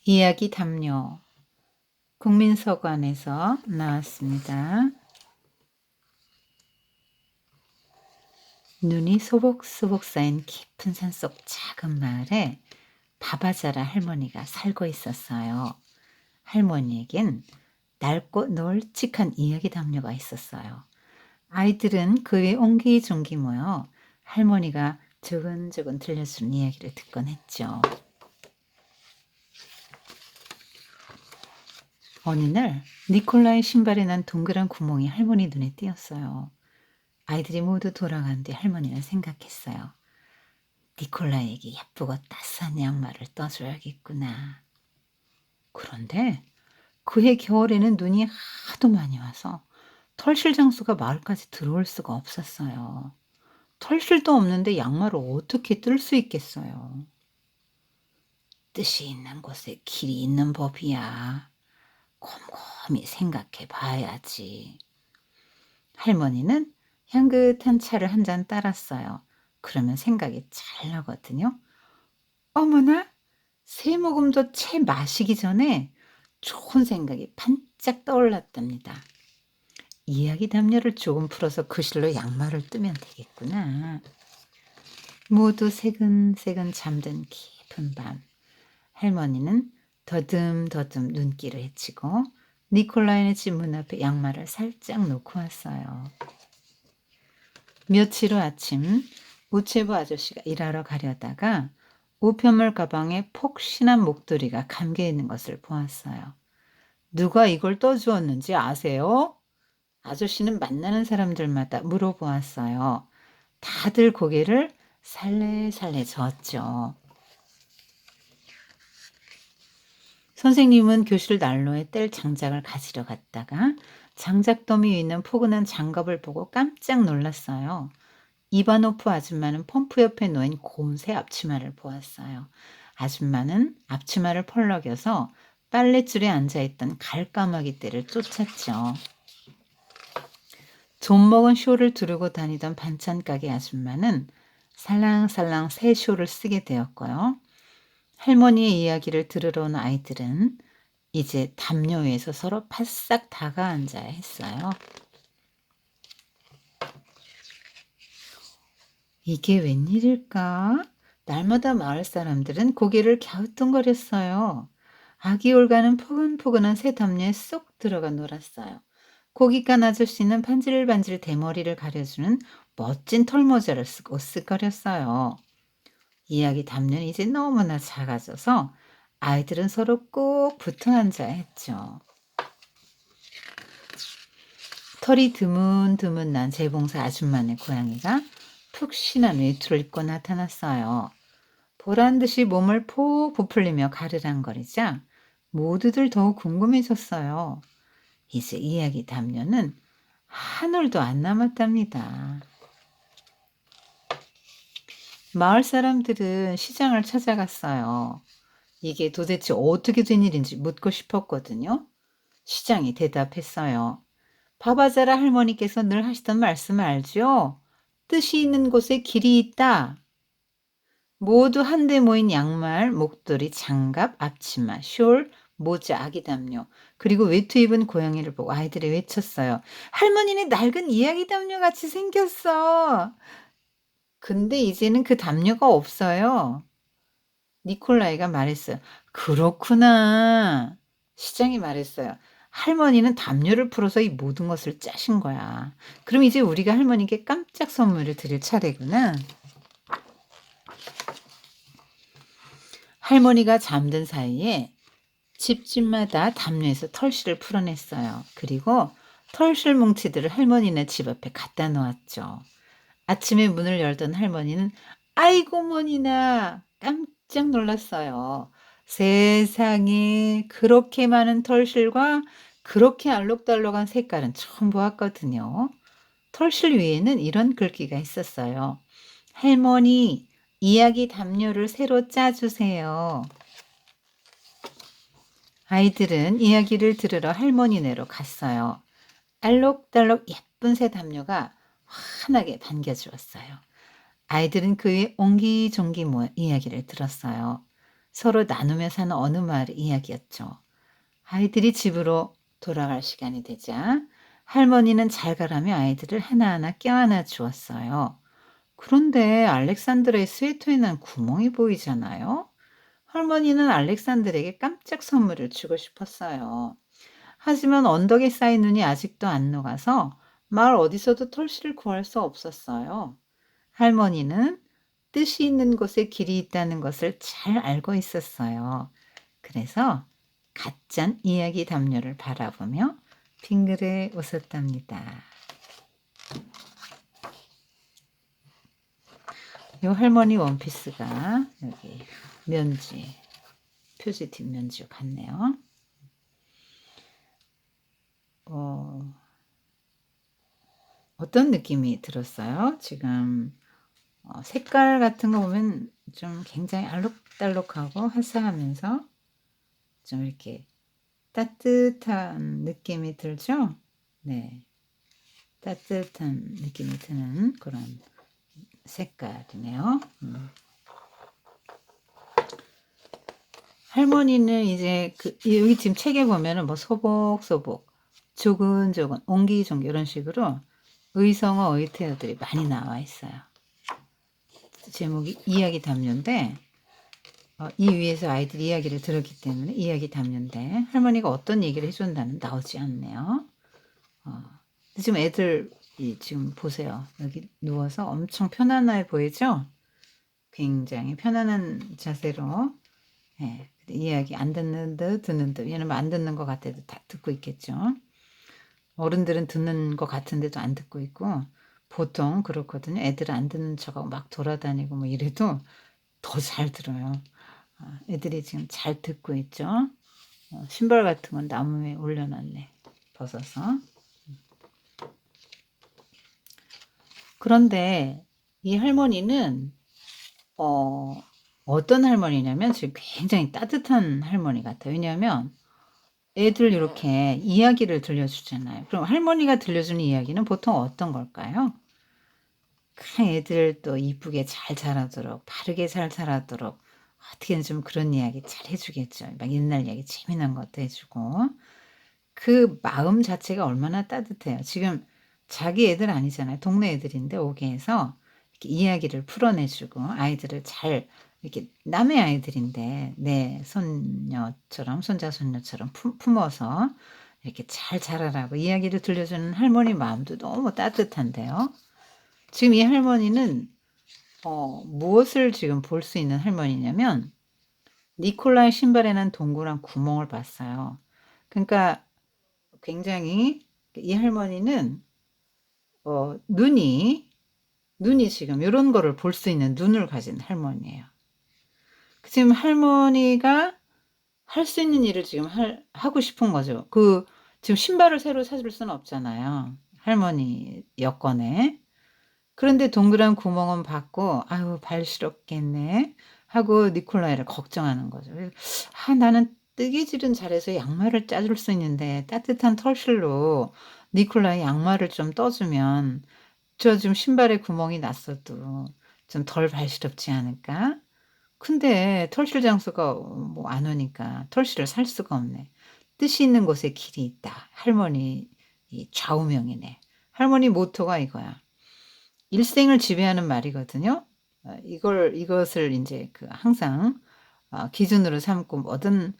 이야기 담요 국민서관에서 나왔습니다. 눈이 소복소복 쌓인 깊은 산속 작은 마을에 바바자라 할머니가 살고 있었어요. 할머니에겐 낡고 널찍한 이야기 담요가 있었어요. 아이들은 그 위에 옹기종기 모여 할머니가 조근조근 들려주는 이야기를 듣곤 했죠. 어느 날 니콜라의 신발에 난 동그란 구멍이 할머니 눈에 띄었어요. 아이들이 모두 돌아간 뒤 할머니는 생각했어요. 니콜라에게 예쁘고 따스한 양말을 떠줘야겠구나. 그런데 그해 겨울에는 눈이 하도 많이 와서 털실 장수가 마을까지 들어올 수가 없었어요. 털실도 없는데 양말을 어떻게 뜰 수 있겠어요. 뜻이 있는 곳에 길이 있는 법이야. 곰곰이 생각해 봐야지. 할머니는 향긋한 차를 한 잔 따랐어요. 그러면 생각이 잘 나거든요. 어머나, 세 모금도 채 마시기 전에 좋은 생각이 반짝 떠올랐답니다. 이야기 담요를 조금 풀어서 그 실로 양말을 뜨면 되겠구나. 모두 새근새근 잠든 깊은 밤, 할머니는 더듬더듬 눈길을 헤치고 니콜라이네 집 문 앞에 양말을 살짝 놓고 왔어요. 며칠 후 아침, 우체부 아저씨가 일하러 가려다가 우편물 가방에 폭신한 목도리가 감겨 있는 것을 보았어요. 누가 이걸 떠주었는지 아세요? 아저씨는 만나는 사람들마다 물어보았어요. 다들 고개를 살래살래 저었죠. 선생님은 교실 난로에 뗄 장작을 가지러 갔다가 장작더미 위에 있는 포근한 장갑을 보고 깜짝 놀랐어요. 이바노프 아줌마는 펌프 옆에 놓인 고운 새 앞치마를 보았어요. 아줌마는 앞치마를 펄럭여서 빨랫줄에 앉아있던 갈까마귀 떼를 쫓았죠. 좀 먹은 쇼를 두르고 다니던 반찬 가게 아줌마는 살랑살랑 새 쇼를 쓰게 되었고요. 할머니의 이야기를 들으러 온 아이들은 이제 담요 위에서 서로 바싹 다가앉아야 했어요. 이게 웬일일까? 날마다 마을 사람들은 고개를 갸우뚱거렸어요. 아기 올가는 포근포근한 새 담요에 쏙 들어가 놀았어요. 고깃간 아저씨는 반질반질 대머리를 가려주는 멋진 털모자를 쓰고 으쓱거렸어요. 이야기 담요는 이제 너무나 작아져서 아이들은 서로 꼭 붙어 앉아야 했죠. 털이 드문드문 난 재봉사 아줌마네 고양이가 푹신한 외투를 입고 나타났어요. 보란듯이 몸을 폭 부풀리며 가르랑거리자 모두들 더욱 궁금해졌어요. 이제 이야기 담요는 한 올도 안 남았답니다. 마을 사람들은 시장을 찾아갔어요. 이게 도대체 어떻게 된 일인지 묻고 싶었거든요. 시장이 대답했어요. 바바자라 할머니께서 늘 하시던 말씀 알죠? 뜻이 있는 곳에 길이 있다. 모두 한데 모인 양말, 목도리, 장갑, 앞치마, 숄, 모자, 아기 담요, 그리고 외투 입은 고양이를 보고 아이들이 외쳤어요. 할머니는 낡은 이야기 담요 같이 생겼어. 근데 이제는 그 담요가 없어요. 니콜라이가 말했어요. 그렇구나. 시장이 말했어요. 할머니는 담요를 풀어서 이 모든 것을 짜신 거야. 그럼 이제 우리가 할머니께 깜짝 선물을 드릴 차례구나. 할머니가 잠든 사이에 집집마다 담요에서 털실을 풀어냈어요. 그리고 털실 뭉치들을 할머니네 집 앞에 갖다 놓았죠. 아침에 문을 열던 할머니는 아이고 머니나 깜짝 놀랐어요. 세상에 그렇게 많은 털실과 그렇게 알록달록한 색깔은 처음 보았거든요. 털실 위에는 이런 글귀가 있었어요. 할머니, 이야기 담요를 새로 짜주세요. 아이들은 이야기를 들으러 할머니네로 갔어요. 알록달록 예쁜 새 담요가 환하게 반겨주었어요. 아이들은 그 위에 옹기종기 모여 이야기를 들었어요. 서로 나누며 사는 어느 마을 이야기였죠. 아이들이 집으로 돌아갈 시간이 되자 할머니는 잘 가라며 아이들을 하나하나 껴안아 주었어요. 그런데 알렉산드라의 스웨터에 난 구멍이 보이잖아요. 할머니는 알렉산드에게 깜짝 선물을 주고 싶었어요. 하지만 언덕에 쌓인 눈이 아직도 안 녹아서 마을 어디서도 털실을 구할 수 없었어요. 할머니는 뜻이 있는 곳에 길이 있다는 것을 잘 알고 있었어요. 그래서 가짠 이야기 담요를 바라보며 빙그레 웃었답니다. 이 할머니 원피스가 여기 면지, 표지 뒷면지 같네요. 어떤 느낌이 들었어요? 지금 색깔 같은 거 보면 좀 굉장히 알록달록하고 화사하면서 좀 이렇게 따뜻한 느낌이 들죠? 네. 따뜻한 느낌이 드는 그런 색깔이네요. 할머니는 이제 여기 지금 책에 보면은 뭐 소복소복, 조근조근, 옹기종기 이런 식으로 의성어, 의태어들이 많이 나와 있어요. 제목이 이야기 담요인데 이 위에서 아이들이 이야기를 들었기 때문에 이야기 담요인데 할머니가 어떤 얘기를 해준다는 나오지 않네요. 지금 애들 지금 보세요. 여기 누워서 엄청 편안해 보이죠? 굉장히 편안한 자세로 이야기 안 듣는 듯 듣는 듯 얘는 안 듣는 것 같아도 다 듣고 있겠죠. 어른들은 듣는 것 같은데도 안 듣고 있고 보통 그렇거든요. 애들은 안 듣는 척하고 막 돌아다니고 뭐 이래도 더 잘 들어요. 애들이 지금 잘 듣고 있죠. 신발 같은 건 나무 위에 올려놨네. 벗어서. 그런데 이 할머니는 어떤 할머니냐면 지금 굉장히 따뜻한 할머니 같아요. 왜냐하면 애들 이렇게 이야기를 들려주잖아요. 그럼 할머니가 들려주는 이야기는 보통 어떤 걸까요? 애들 또 이쁘게 잘 자라도록 바르게 잘 자라도록 어떻게든 좀 그런 이야기 잘 해주겠죠. 막 옛날 이야기 재미난 것도 해주고 그 마음 자체가 얼마나 따뜻해요. 지금 자기 애들 아니잖아요. 동네 애들인데 오게 해서 이렇게 이야기를 풀어내주고 아이들을 잘 이렇게 남의 아이들인데 내 손녀처럼 손자 손녀처럼 품어서 이렇게 잘 자라라고 이야기를 들려주는 할머니 마음도 너무 따뜻한데요. 지금 이 할머니는 무엇을 지금 볼 수 있는 할머니냐면 니콜라의 신발에 난 동그란 구멍을 봤어요. 그러니까 굉장히 이 할머니는 눈이 지금 이런 거를 볼 수 있는 눈을 가진 할머니예요. 지금 할머니가 할 수 있는 일을 지금 하고 싶은 거죠. 지금 신발을 새로 사줄 수는 없잖아요. 할머니 여건에. 그런데 동그란 구멍은 받고 '아유 발 시렵겠네.' 하고 니콜라이를 걱정하는 거죠. 나는 뜨개질은 잘해서 양말을 짜줄 수 있는데 따뜻한 털실로 니콜라이 양말을 좀 떠 주면 저 지금 신발에 구멍이 났어도 좀 덜 발 시렵지 않을까?' 근데 털실 장소가 뭐 안 오니까 털실을 살 수가 없네. 뜻이 있는 곳에 길이 있다. 할머니 이 좌우명이네. 할머니 모토가 이거야. 일생을 지배하는 말이거든요. 이것을 인제 항상 기준으로 삼고 모든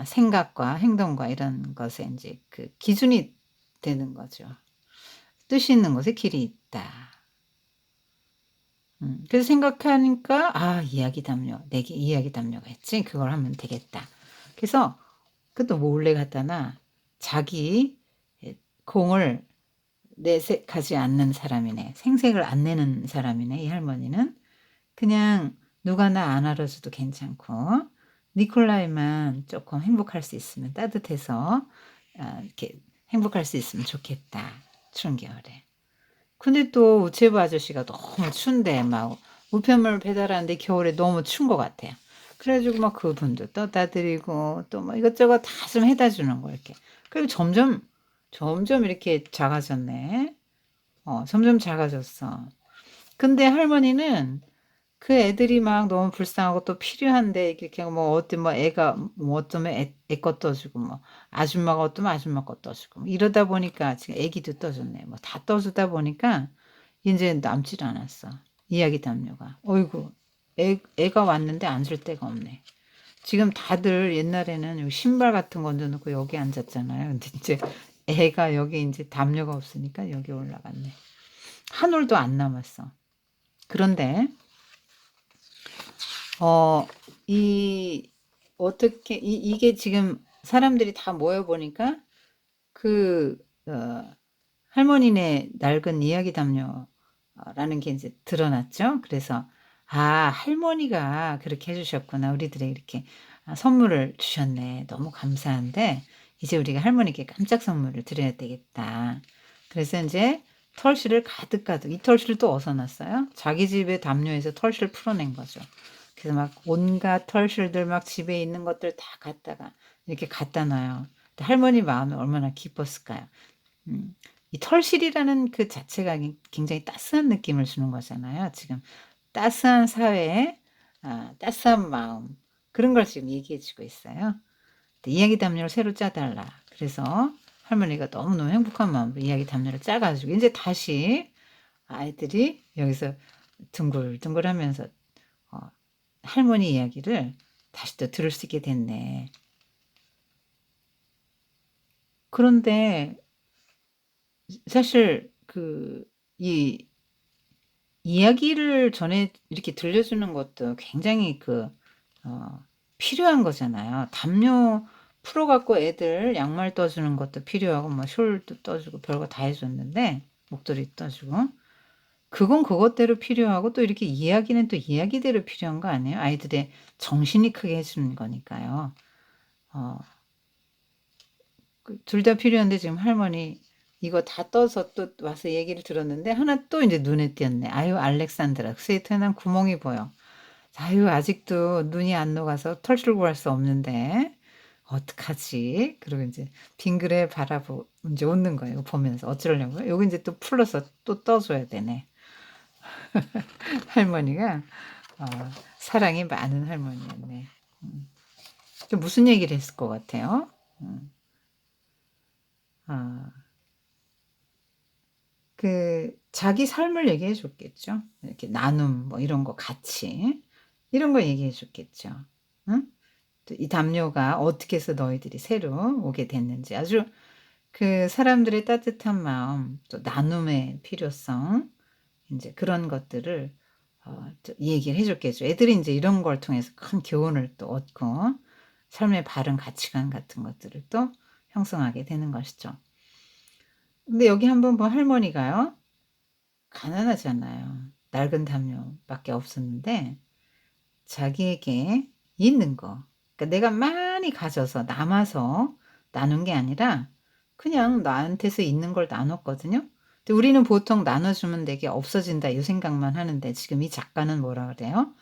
생각과 행동과 이런 것에 인제 기준이 되는 거죠. 뜻이 있는 곳에 길이 있다. 그래서 생각하니까 '이야기 담요. 내게 이야기 담요가 있지. 그걸 하면 되겠다.' 그래서 그것도 몰래 갖다놔 자기 공을 내색하지 않는 사람이네. 생색을 안 내는 사람이네 이 할머니는. 그냥 누가 나 안 알아줘도 괜찮고 니콜라이만 조금 행복할 수 있으면 따뜻해서 이렇게 행복할 수 있으면 좋겠다. 추운 겨울에. 근데 또 우체부 아저씨가 너무 추운데 막 우편물 배달하는데 겨울에 너무 추운 것 같아요. 그래 가지고 막 그분도 떠다 드리고 또 뭐 이것저것 다 좀 해다 주는 거예요 이렇게. 그리고 점점 이렇게 작아졌네. 점점 작아졌어. 근데 할머니는 그 애들이 막 너무 불쌍하고 또 필요한데 이렇게 뭐 어떤 뭐 애가 뭐 어쩌면 애 거 떠주고 뭐 아줌마가 어쩌면 아줌마 거 떠주고 뭐 이러다 보니까 지금 애기도 떠줬네. 뭐 다 떠주다 보니까 이제 남질 않았어. 이야기 담요가. 어이구 애가 왔는데 앉을 데가 없네. 지금 다들 옛날에는 여기 신발 같은 거 얹어놓고 여기 앉았잖아요. 근데 이제 애가 여기 이제 담요가 없으니까 여기 올라갔네. 한 올도 안 남았어. 그런데 어, 이, 어떻게, 이게 지금 사람들이 다 모여보니까 그, 할머니네 낡은 이야기 담요라는 게 이제 드러났죠. 그래서, 아, 할머니가 그렇게 해주셨구나. 우리들의 이렇게 선물을 주셨네. 너무 감사한데, 이제 우리가 할머니께 깜짝 선물을 드려야 되겠다. 그래서 이제 털실을 가득, 이 털실을 또 어디서 났어요? 자기 집에 담요에서 털실 풀어낸 거죠. 그래서 막 온갖 털실들 막 집에 있는 것들 다 갖다가 이렇게 갖다 놔요. 할머니 마음이 얼마나 기뻤을까요? 음, 이 털실이라는 그 자체가 굉장히 따스한 느낌을 주는 거잖아요. 지금 따스한 사회에 따스한 마음 그런 걸 지금 얘기해주고 있어요. 이야기 담요를 새로 짜달라. 그래서 할머니가 너무너무 행복한 마음으로 이야기 담요를 짜가지고 이제 다시 아이들이 여기서 둥글둥글하면서 어, 할머니 이야기를 다시 또 들을 수 있게 됐네. 그런데 사실 이 이야기를 전에 이렇게 들려주는 것도 굉장히 어, 필요한 거잖아요. 담요 풀어갖고 애들 양말 떠주는 것도 필요하고 뭐 숄도 떠주고 별거 다 해줬는데 목도리 떠주고 그건 그것대로 필요하고 또 이렇게 이야기는 또 이야기대로 필요한 거 아니에요? 아이들의 정신이 크게 해주는 거니까요. 어, 둘 다 필요한데 지금 할머니 이거 다 떠서 또 와서 얘기를 들었는데 하나 또 이제 눈에 띄었네. 아유 알렉산드라 스웨터에 난 구멍이 보여. 아유 아직도 눈이 안 녹아서 털실 구할 수 없는데 어떡하지? 그리고 이제 빙그레 바라보 이제 웃는 거예요. 보면서 어쩌려고요? 여기 이제 또 풀러서 또 떠줘야 되네. 할머니가 어, 사랑이 많은 할머니였네. 무슨 얘기를 했을 것 같아요? 아, 자기 삶을 얘기해 줬겠죠. 이렇게 나눔, 뭐 이런 거 같이. 이런 거 얘기해 줬겠죠. 응? 이 담요가 어떻게 해서 너희들이 새로 오게 됐는지 아주 사람들의 따뜻한 마음, 또 나눔의 필요성, 이제 그런 것들을 얘기를 해줬겠죠. 애들이 이제 이런 걸 통해서 큰 교훈을 또 얻고 삶의 바른 가치관 같은 것들을 또 형성하게 되는 것이죠. 근데 여기 한번 본 할머니가요. 가난하잖아요. 낡은 담요밖에 없었는데 자기에게 있는 거. 그러니까 내가 많이 가져서 남아서 나눈 게 아니라 그냥 나한테서 있는 걸 나눴거든요. 근데 우리는 보통 나눠주면 내게 없어진다 이 생각만 하는데 지금 이 작가는 뭐라 그래요?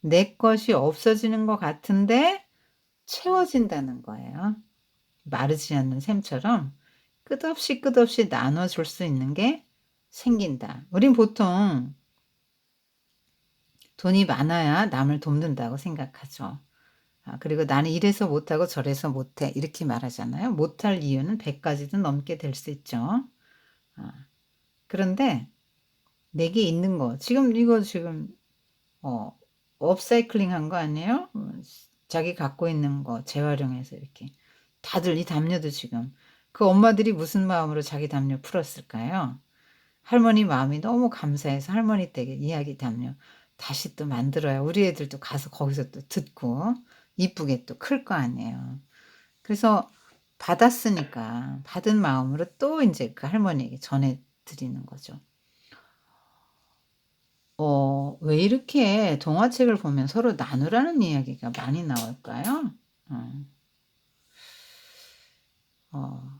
내 것이 없어지는 것 같은데 채워진다는 거예요. 마르지 않는 샘처럼 끝없이 나눠줄 수 있는 게 생긴다. 우린 보통 돈이 많아야 남을 돕는다고 생각하죠. 그리고 나는 이래서 못하고 저래서 못해. 이렇게 말하잖아요. 못할 이유는 100가지도 넘게 될 수 있죠. 그런데 내게 있는 거, 지금 이거 지금, 업사이클링 한 거 아니에요? 자기 갖고 있는 거 재활용해서 이렇게. 다들 이 담요도 지금 그 엄마들이 무슨 마음으로 자기 담요 풀었을까요? 할머니 마음이 너무 감사해서 할머니 댁에 이야기 담요 다시 또 만들어야 우리 애들도 가서 거기서 또 듣고 이쁘게 또 클 거 아니에요. 그래서 받았으니까 받은 마음으로 또 이제 그 할머니에게 전해드리는 거죠. 왜 이렇게 동화책을 보면 서로 나누라는 이야기가 많이 나올까요? 어, 어,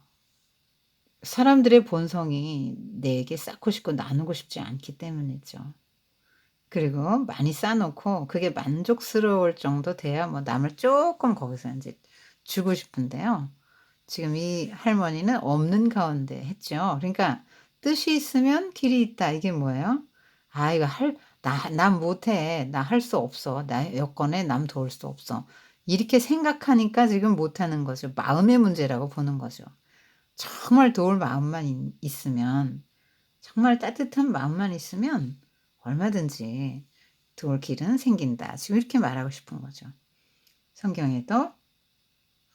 사람들의 본성이 내게 쌓고 싶고 나누고 싶지 않기 때문이죠. 그리고 많이 쌓아놓고 그게 만족스러울 정도 돼야 뭐 남을 조금 거기서 이제 주고 싶은데요. 지금 이 할머니는 없는 가운데 했죠. 그러니까 뜻이 있으면 길이 있다. 이게 뭐예요? 아, 이거 난 못해. 나 할 수 없어. 나 여건에 남 도울 수 없어." 이렇게 생각하니까 지금 못하는 거죠. 마음의 문제라고 보는 거죠. 정말 도울 마음만 있으면, 정말 따뜻한 마음만 있으면 얼마든지 도울 길은 생긴다. 지금 이렇게 말하고 싶은 거죠. 성경에도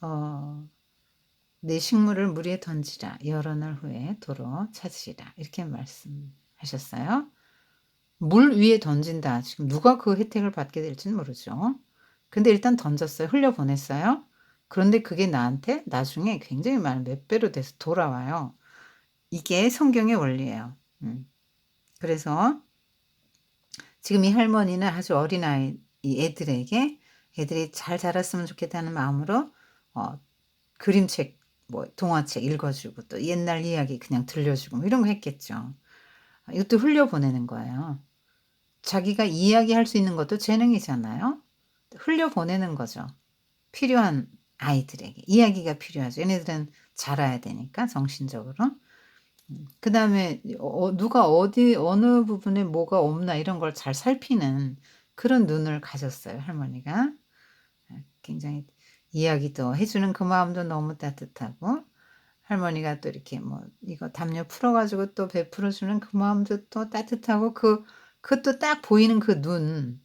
어 "내 식물을 물 위에 던지라. 여러 날 후에 도로 찾으리라." 이렇게 말씀하셨어요. 물 위에 던진다. 지금 누가 그 혜택을 받게 될지는 모르죠. 근데 일단 던졌어요. 흘려보냈어요. 그런데 그게 나한테 나중에 굉장히 많은 몇 배로 돼서 돌아와요. 이게 성경의 원리예요. 그래서 지금 이 할머니는 아주 어린아이 이 애들이 잘 자랐으면 좋겠다는 마음으로 어 그림책 뭐 동화책 읽어 주고 또 옛날 이야기 그냥 들려주고 뭐 이런 거 했겠죠. 이것도 흘려보내는 거예요. 자기가 이야기할 수 있는 것도 재능이잖아요. 흘려보내는 거죠. 필요한 아이들에게. 이야기가 필요하죠. 얘네들은 자라야 되니까 정신적으로. 그다음에 누가 어디 어느 부분에 뭐가 없나 이런 걸 잘 살피는 그런 눈을 가졌어요 할머니가. 굉장히 이야기도 해 주는 그 마음도 너무 따뜻하고, 할머니가 또 이렇게 뭐 이거 담요 풀어 가지고 또 베풀어 주는 그 마음도 또 따뜻하고, 그것도 딱 보이는 그 눈,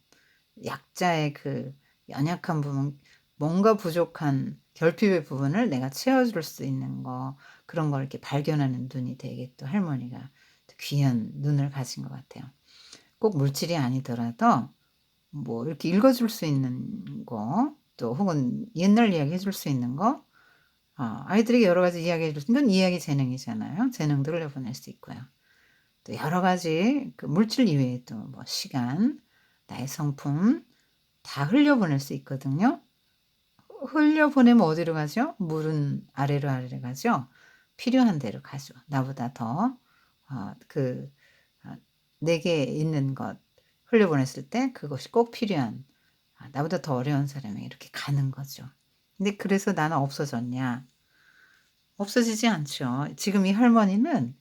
약자의 그 연약한 부분, 뭔가 부족한 결핍의 부분을 내가 채워줄 수 있는 거, 그런 걸 이렇게 발견하는 눈이 되게 또 할머니가 귀한 눈을 가진 것 같아요. 꼭 물질이 아니더라도 뭐 이렇게 읽어줄 수 있는 거, 또 혹은 옛날 이야기 해줄 수 있는 거, 아이들에게 여러 가지 이야기 해줄 수 있는 건 이야기 재능이잖아요. 재능도 흘려보낼 수 있고요. 또 여러 가지 그 물질 이외에도 뭐 시간, 나의 성품 다 흘려보낼 수 있거든요. 흘려보내면 어디로 가죠? 물은 아래로 가죠. 필요한 데로 가죠. 나보다 더 그 내게 있는 것 흘려보냈을 때 그것이 꼭 필요한, 나보다 더 어려운 사람에게 이렇게 가는 거죠. 근데 그래서 나는 없어졌냐? 없어지지 않죠. 지금 이 할머니는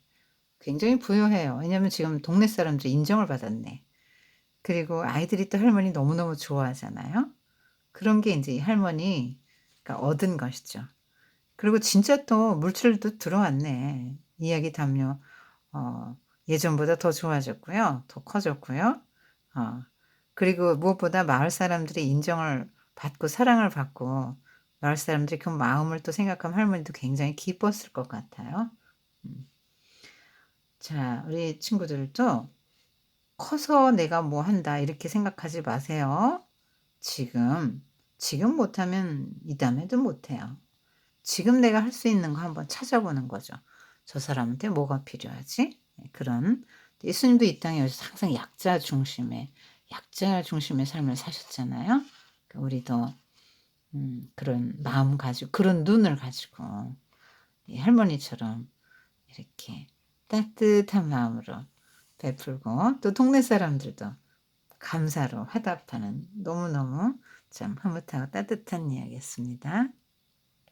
굉장히 부유해요. 왜냐하면 지금 동네 사람들이 인정을 받았네. 그리고 아이들이 또 할머니 너무너무 좋아하잖아요. 그런 게 인제 이 할머니가 얻은 것이죠. 그리고 진짜 또 물질도 들어왔네. 이야기 담요 예전보다 더 좋아졌고요. 더 커졌고요. 어 그리고 무엇보다 마을 사람들의 인정을 받고 사랑을 받고, 마을 사람들이 그 마음을 또 생각하면 할머니도 굉장히 기뻤을 것 같아요. 음. 자, 우리 친구들도 '커서 내가 뭐 한다.' 이렇게 생각하지 마세요. 지금, 지금 못하면 이다음에도 못해요. 지금 내가 할 수 있는 거 한번 찾아보는 거죠. '저 사람한테 뭐가 필요하지?' 그런, 예수님도 이 땅에 오셔서 항상 약자 중심의 삶을 사셨잖아요. 우리도 그런 마음 가지고 그런 눈을 가지고 이 할머니처럼 이렇게 따뜻한 마음으로 베풀고, 또 동네 사람들도 감사로 화답하는, 너무너무 참 흐뭇하고 따뜻한 이야기였습니다.